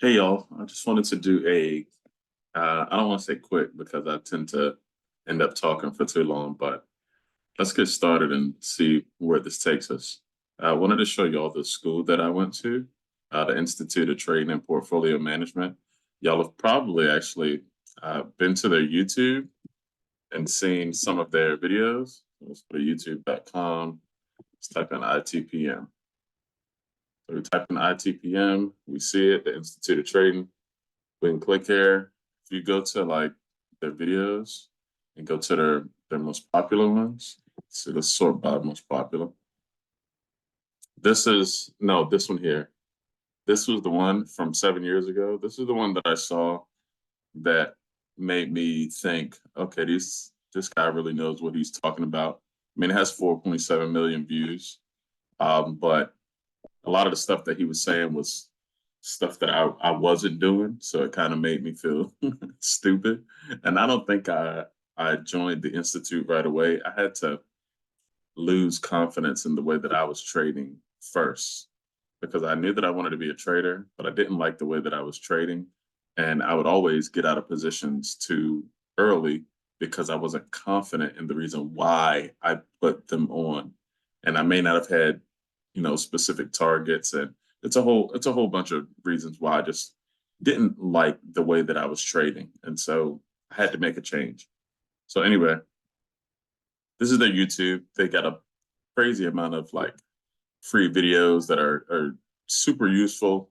Hey y'all, I just wanted to do I don't want to say quick because I tend to end up talking for too long, but let's get started and see where this takes us. I wanted to show y'all the school that I went to, the Institute of Trading and Portfolio Management. Y'all have probably actually been to their YouTube and seen some of their videos. Let's go to youtube.com. Let's type in ITPM. So we type in ITPM, we see it, the Institute of Trading. We can click here. If you go to like their videos and go to their most popular ones, so let's sort by most popular. This is no, this one here. This was the one from 7 years ago. This is the one that I saw that made me think, okay, this guy really knows what he's talking about. I mean, it has 4.7 million views, but a lot of the stuff that he was saying was stuff that I wasn't doing. So it kind of made me feel stupid. And I don't think I joined the Institute right away. I had to lose confidence in the way that I was trading first because I knew that I wanted to be a trader, but I didn't like the way that I was trading. And I would always get out of positions too early because I wasn't confident in the reason why I put them on. And I may not have had, specific targets, and it's a whole bunch of reasons why I just didn't like the way that I was trading. And so I had to make a change. So anyway, this is their YouTube. They got a crazy amount of like free videos that are super useful.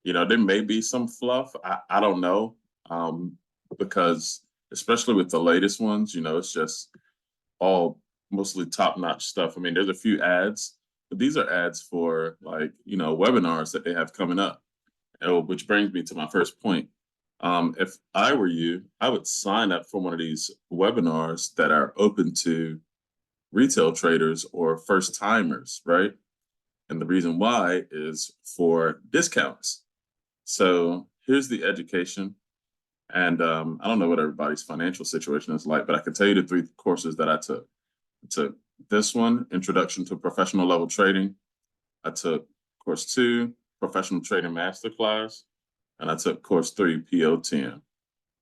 There may be some fluff. I don't know. Um, because especially with the latest ones, it's just all mostly top-notch stuff. I mean, there's a few ads, but these are ads for like, webinars that they have coming up. Which brings me to my first point. If I were you, I would sign up for one of these webinars that are open to retail traders or first timers, right? And the reason why is for discounts. So here's the education. And I don't know what everybody's financial situation is like, but I can tell you the three courses that I took. I took this one, Introduction to Professional Level Trading. I took course 2, Professional Trading Masterclass. And I took course 3, POTM.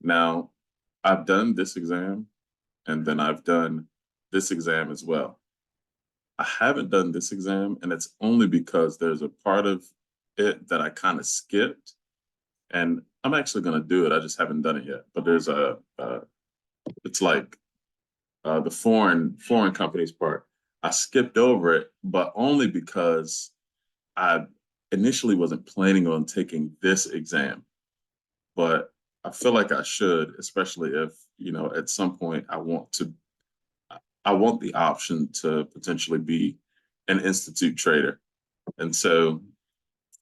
Now, I've done this exam, and then I've done this exam as well. I haven't done this exam, and it's only because there's a part of it that I kind of skipped, and I'm actually going to do it. I just haven't done it yet. But there's it's like the foreign companies part. I skipped over it, but only because I initially wasn't planning on taking this exam. But I feel like I should, especially if, at some point I want the option to potentially be an institute trader. And so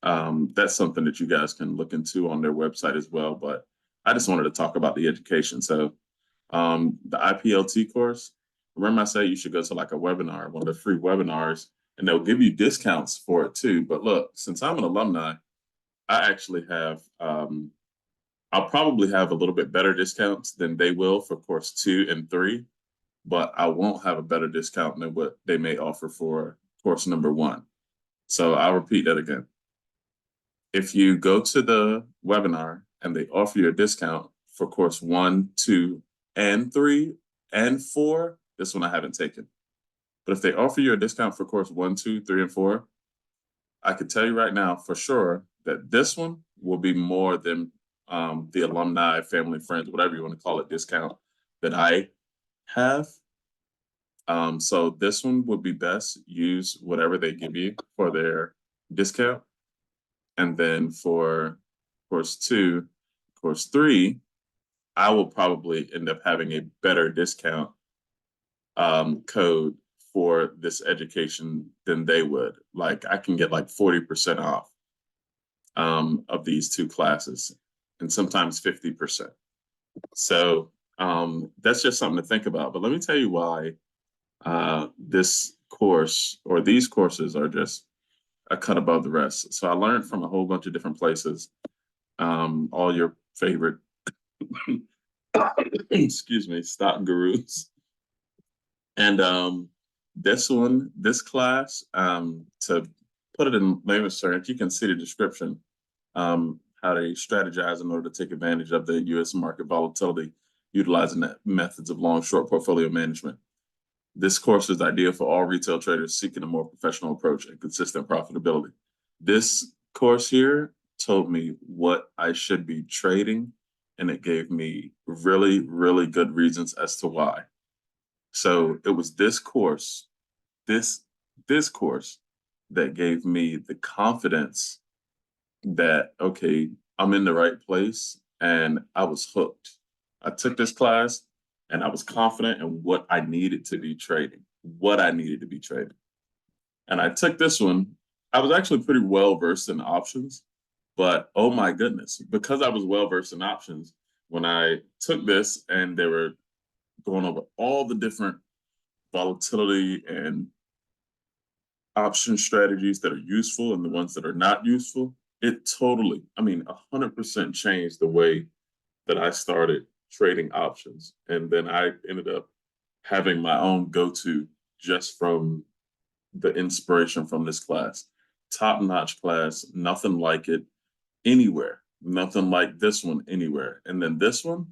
that's something that you guys can look into on their website as well. But I just wanted to talk about the education. So the IPLT course, remember I said you should go to like a webinar, one of the free webinars, and they'll give you discounts for it too. But look, since I'm an alumni, I actually have I'll probably have a little bit better discounts than they will for course 2 and 3, but I won't have a better discount than what they may offer for course number 1. So I'll repeat that again. If you go to the webinar and they offer you a discount for course 1, 2, and 3, and 4, this one I haven't taken. But if they offer you a discount for course 1, 2, 3, and 4, I can tell you right now for sure that this one will be more than the alumni, family, friends, whatever you want to call it, discount that I have. So this one would be best. Use whatever they give you for their discount. And then for course 2, course 3, I will probably end up having a better discount code for this education than they would. Like I can get like 40% off of these 2 classes, and sometimes 50%. So that's just something to think about. But let me tell you why this course or these courses are just a cut above the rest. So I learned from a whole bunch of different places, all your favorite, excuse me, stock gurus. And this class, to put it in layman's terms, you can see the description, how they strategize in order to take advantage of the U.S. market volatility, utilizing methods of long-short portfolio management. This course is ideal for all retail traders seeking a more professional approach and consistent profitability. This course here told me what I should be trading, and it gave me really, really good reasons as to why. So it was this course, this course that gave me the confidence that, okay, I'm in the right place, and I was hooked. I took this class and I was confident in what I needed to be trading, what I needed to be trading. And I took this one. I was actually pretty well versed in options, but oh my goodness, because I was well versed in options, when I took this and they were going over all the different volatility and option strategies that are useful and the ones that are not useful, it totally, 100% changed the way that I started trading options. And then I ended up having my own go-to just from the inspiration from this class. Top-notch class, nothing like it anywhere, nothing like this one anywhere. And then this one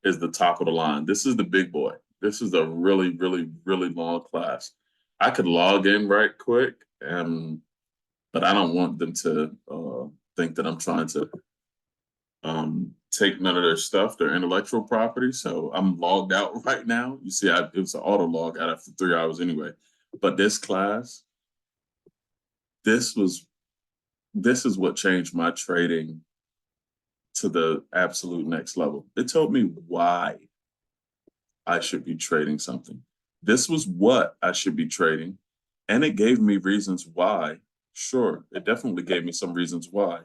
is the top of the line. This is the big boy. This is a really, really, really long class. I could log in right quick, but I don't want them to think that I'm trying to take none of their stuff, their intellectual property. So I'm logged out right now. You see, it was an auto log out after 3 hours anyway. But this class, this is what changed my trading to the absolute next level. It told me why I should be trading something. This was what I should be trading. And it gave me reasons why. Sure, it definitely gave me some reasons why.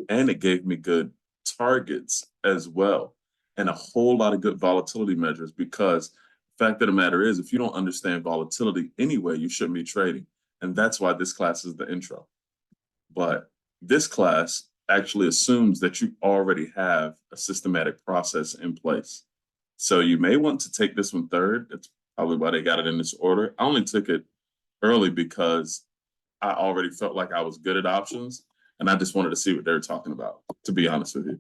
And it gave me good targets as well. And a whole lot of good volatility measures, because the fact of the matter is, if you don't understand volatility anyway, you shouldn't be trading. And that's why this class is the intro. But this class actually assumes that you already have a systematic process in place. So you may want to take this one third. That's probably why they got it in this order. I only took it early because I already felt like I was good at options, and I just wanted to see what they're talking about, to be honest with you.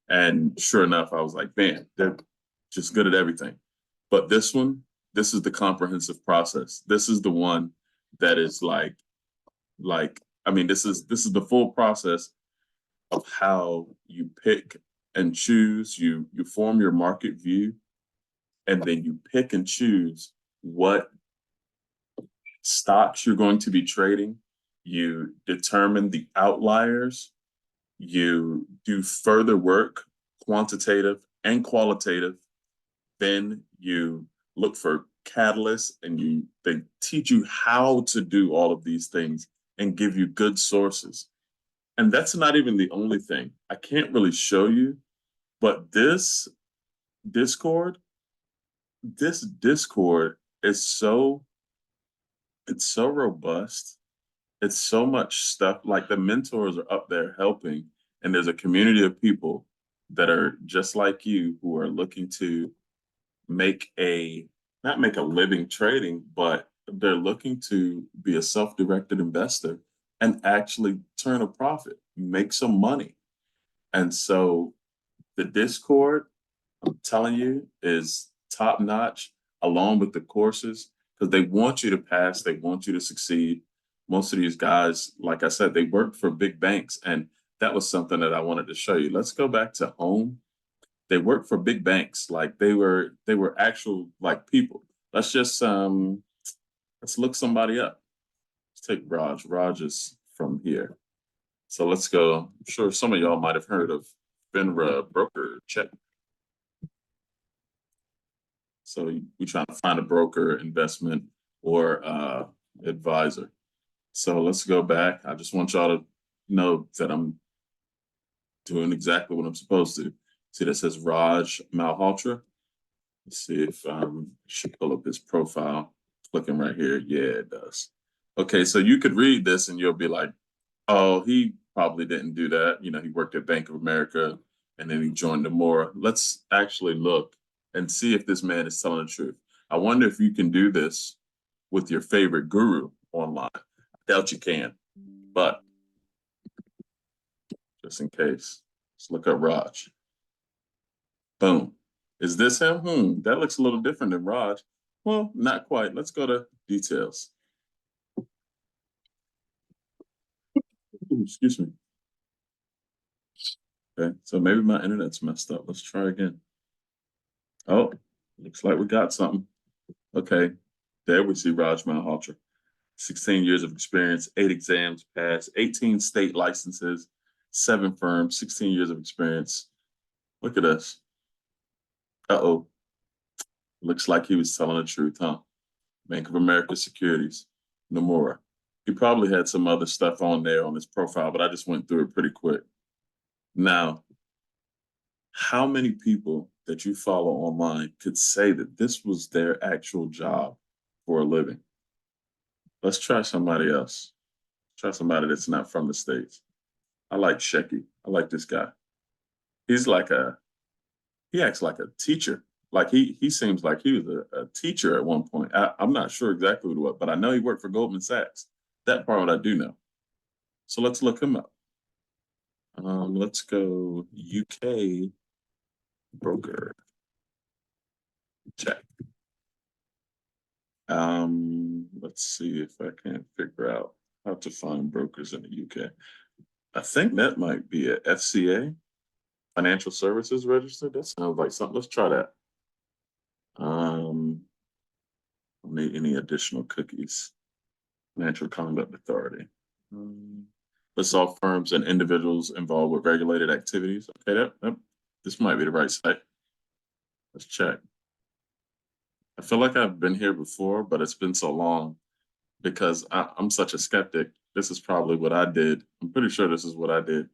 And sure enough, I was like, man, they're just good at everything. But this one, this is the comprehensive process. This is the one that is this is the full process of how you pick and choose. You form your market view, and then you pick and choose what stocks you're going to be trading. You determine the outliers. You do further work, quantitative and qualitative. Then you look for catalysts, and they teach you how to do all of these things and give you good sources. And that's not even the only thing. I can't really show you, but this Discord, is so robust. It's so much stuff. Like, the mentors are up there helping, and there's a community of people that are just like you, who are looking to not make a living trading, but they're looking to be a self-directed investor and actually turn a profit, make some money. And so the Discord, I'm telling you, is top notch, along with the courses, because they want you to pass, they want you to succeed. Most of these guys, like I said, they work for big banks, and that was something that I wanted to show you. Let's go back to home. They work for big banks, like they were actual, like, people. Let's just let's look somebody up. Let's take Raj. Raj is from here. So let's go. I'm sure some of y'all might have heard of FINRA broker check. So we trying to find a broker, investment, or advisor. So let's go back. I just want y'all to know that I'm doing exactly what I'm supposed to. See, that says Raj Malhotra. Let's see if I should pull up his profile. Clicking right here. Yeah, it does. Okay, so you could read this and you'll be like, oh, he probably didn't do that. You know, he worked at Bank of America and then he joined Nomura. Let's actually look and see if this man is telling the truth. I wonder if you can do this with your favorite guru online. I doubt you can, but just in case. Let's look up Raj. Boom. Is this him? That looks a little different than Raj. Well, not quite. Let's go to details. Ooh, excuse me. Okay, so maybe my internet's messed up. Let's try again. Oh, looks like we got something. Okay, there we see Raj Malhotra. 16 years of experience, 8 exams passed, 18 state licenses, 7 firms, 16 years of experience. Look at us. Uh-oh. Looks like he was telling the truth, huh? Bank of America Securities, Nomura. He probably had some other stuff on there on his profile, but I just went through it pretty quick. Now, how many people that you follow online could say that this was their actual job for a living? Let's try somebody else. Try somebody that's not from the States. I like Shecky. I like this guy. He's like he acts like a teacher. Like he seems like he was a teacher at one point. I'm not sure exactly what, but I know he worked for Goldman Sachs. That part I do know. So let's look him up. Let's go UK broker. Check. Let's see if I can figure out how to find brokers in the UK. I think that might be a FCA, Financial Services Register. That sounds like something. Let's try that. Don't need any additional cookies. Financial Conduct Authority. Lists all firms and individuals involved with regulated activities. Okay, this might be the right site. Let's check. I feel like I've been here before, but it's been so long because I'm such a skeptic. This is probably what I did. I'm pretty sure this is what I did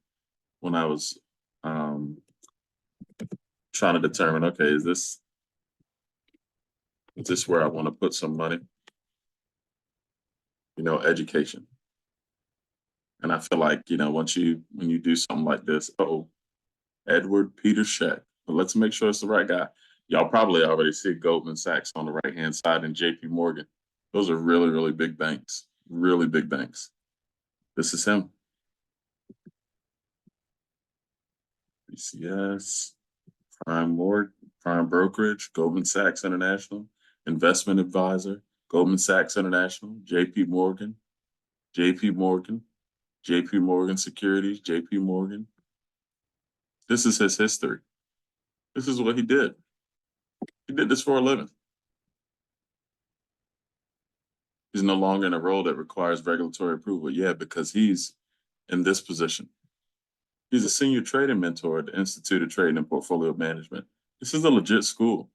when I was trying to determine, okay, is this where I want to put some money? Education. And I feel like, when you do something like this, Edward Peter Scheck. But let's make sure it's the right guy. Y'all probably already see Goldman Sachs on the right-hand side and JP Morgan. Those are really, really big banks. Really big banks. This is him. BCS, Prime Brokerage, Goldman Sachs International, Investment Advisor, Goldman Sachs International, JP Morgan, JP Morgan, JP Morgan Securities, JP Morgan. This is his history. This is what he did. He did this for a living. He's no longer in a role that requires regulatory approval. Yeah, because he's in this position. He's a senior trading mentor at the Institute of Trading and Portfolio Management. This is a legit school.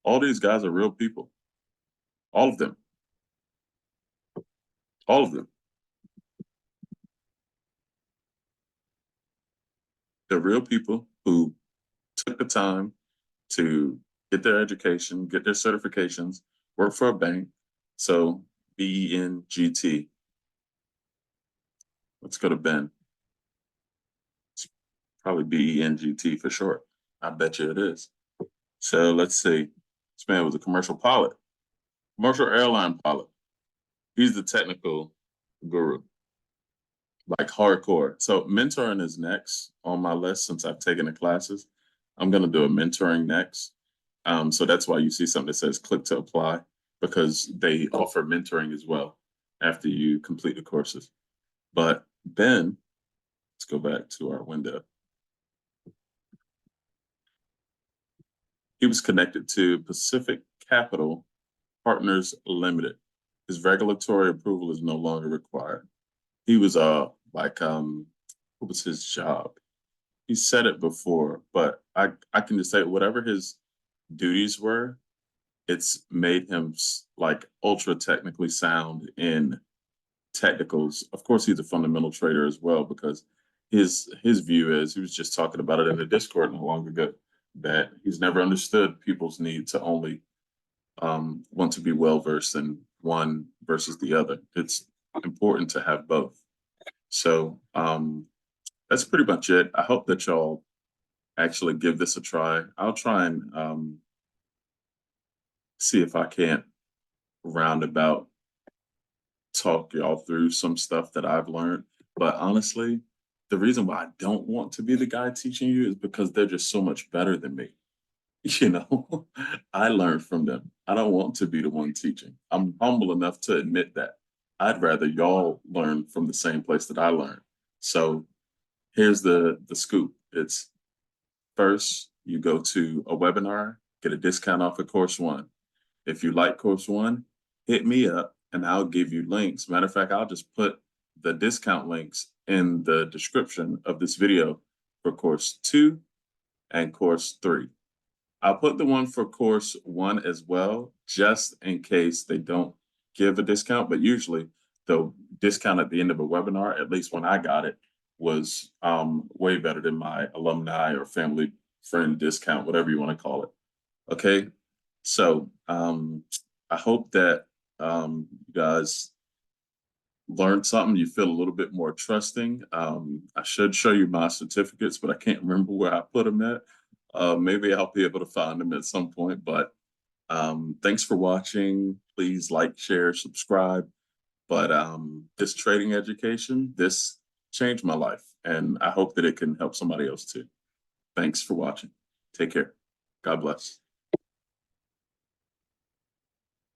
All these guys are real people. All of them. All of them. They're real people who took the time to get their education, get their certifications, work for a bank. So BENGT. Let's go to Ben. It's probably BENGT for short. I bet you it is. So let's see. This man was a commercial pilot, commercial airline pilot. He's the technical guru, like hardcore. So mentoring is next on my list since I've taken the classes. I'm going to do a mentoring next. So that's why you see something that says click to apply, because they offer mentoring as well after you complete the courses. But Ben, let's go back to our window. He was connected to Pacific Capital Partners Limited. His regulatory approval is no longer required. He was what was his job? He said it before, but I can just say whatever his duties were, it's made him like ultra technically sound in technicals. Of course, he's a fundamental trader as well, because his view is, he was just talking about it in the Discord not long ago, that he's never understood people's need to only want to be well versed in one versus the other. It's important to have both. So that's pretty much it. I hope that y'all actually give this a try. I'll try and see if I can't roundabout talk y'all through some stuff that I've learned. But honestly, the reason why I don't want to be the guy teaching you is because they're just so much better than me. You know, I learned from them. I don't want to be the one teaching. I'm humble enough to admit that. I'd rather y'all learn from the same place that I learned. So here's the scoop. It's first you go to a webinar, get a discount off of course one. If you like course one, hit me up and I'll give you links. Matter of fact, I'll just put the discount links in the description of this video for course two and course three. I'll put the one for course one as well, just in case they don't give a discount. But usually the discount at the end of a webinar, at least when I got it, was way better than my alumni or family friend discount, whatever you want to call it. Okay. So I hope that you guys learned something. You feel a little bit more trusting. I should show you my certificates, but I can't remember where I put them at. Maybe I'll be able to find them at some point, but thanks for watching. Please like, share, subscribe. But this trading education, this changed my life, and I hope that it can help somebody else too. Thanks for watching. Take care. God bless.